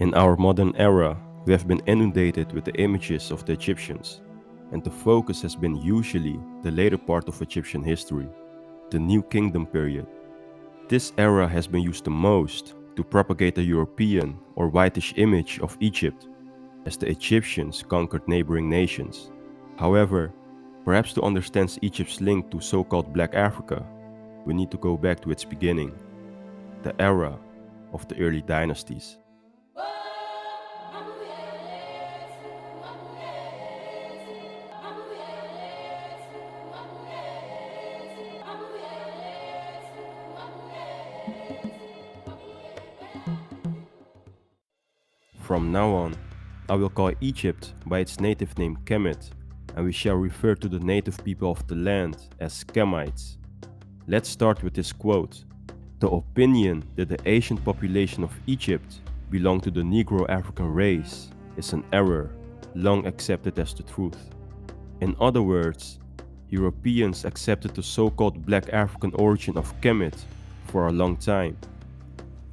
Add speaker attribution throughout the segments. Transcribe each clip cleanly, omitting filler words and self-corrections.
Speaker 1: In our modern era, we have been inundated with the images of the Egyptians, and the focus has been usually the later part of Egyptian history, the New Kingdom period. This era has been used the most to propagate a European or whitish image of Egypt, as the Egyptians conquered neighboring nations. However, perhaps to understand Egypt's link to so-called Black Africa, we need to go back to its beginning, the era of the early dynasties. From now on, I will call Egypt by its native name Kemet, and we shall refer to the native people of the land as Kemites. Let's start with this quote. The opinion that the ancient population of Egypt belonged to the Negro African race is an error, long accepted as the truth. In other words, Europeans accepted the so-called Black African origin of Kemet for a long time,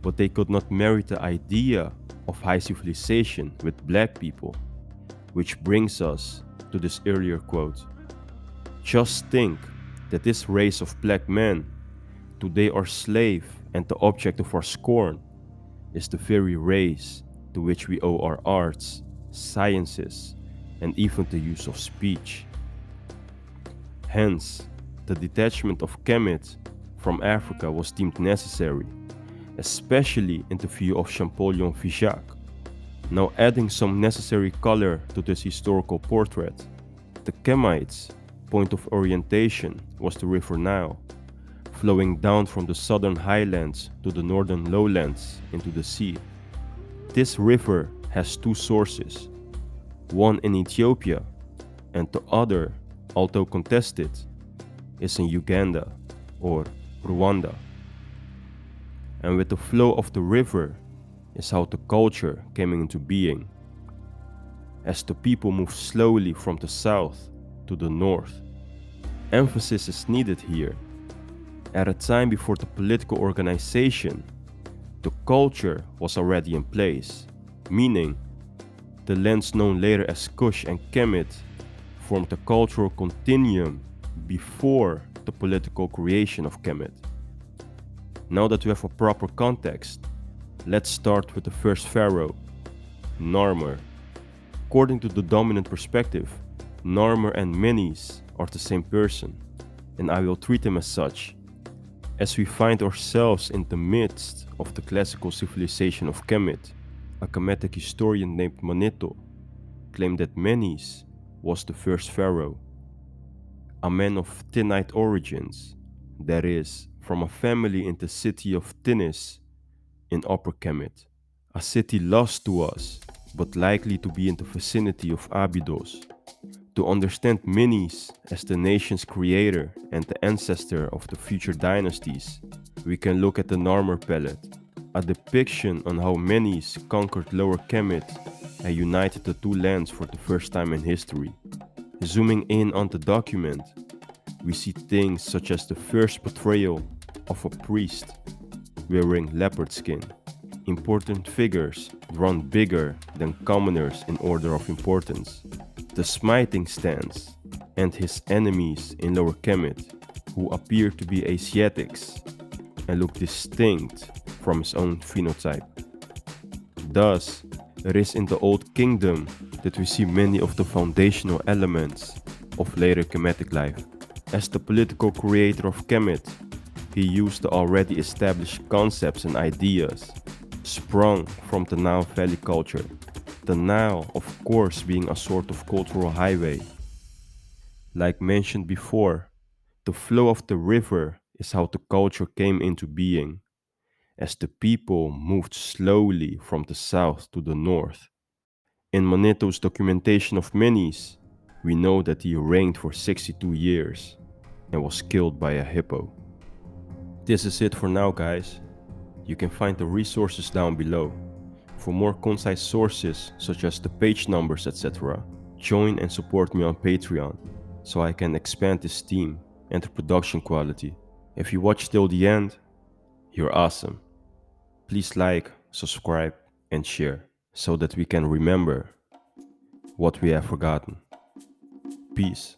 Speaker 1: but they could not marry the idea of high civilization with black people, which brings us to this earlier quote. Just think that this race of black men, today our slave and the object of our scorn, is the very race to which we owe our arts, sciences, and even the use of speech. Hence, the detachment of Kemet from Africa was deemed necessary, especially in the view of Champollion Figeac. Now, adding some necessary color to this historical portrait, the Kemites' point of orientation was the river Nile, flowing down from the southern highlands to the northern lowlands into the sea. This river has two sources, one in Ethiopia and the other, although contested, is in Uganda or Rwanda. And with the flow of the river is how the culture came into being, as the people moved slowly from the south to the north. Emphasis is needed here. At a time before the political organization, the culture was already in place, meaning the lands known later as Kush and Kemet formed a cultural continuum before the political creation of Kemet. Now that we have a proper context, let's start with the first pharaoh, Narmer. According to the dominant perspective, Narmer and Menes are the same person, and I will treat them as such, as we find ourselves in the midst of the classical civilization of Kemet. A Kemetic historian named Manetho claimed that Menes was the first pharaoh, a man of Tinnite origins, that is, from a family in the city of Tinis in Upper Kemet, a city lost to us, but likely to be in the vicinity of Abydos. To understand Menes as the nation's creator and the ancestor of the future dynasties, we can look at the Narmer palette, a depiction on how Menes conquered Lower Kemet and united the two lands for the first time in history. Zooming in on the document, we see things such as the first portrayal of a priest wearing leopard skin, important figures drawn bigger than commoners in order of importance, the smiting stance, and his enemies in Lower Kemet, who appear to be Asiatics and look distinct from his own phenotype. Thus, it is in the Old Kingdom that we see many of the foundational elements of later Kemetic life. As the political creator of Kemet, he used the already established concepts and ideas sprung from the Nile Valley culture, the Nile of course being a sort of cultural highway. Like mentioned before, the flow of the river is how the culture came into being, as the people moved slowly from the south to the north. In Manetho's documentation of Menes, we know that he reigned for 62 years and was killed by a hippo. This is it for now, guys. You can find the resources down below. For more concise sources such as the page numbers, etc., join and support me on Patreon so I can expand this team and the production quality. If you watched till the end, you're awesome. Please like, subscribe, and share. so that we can remember what we have forgotten. Peace.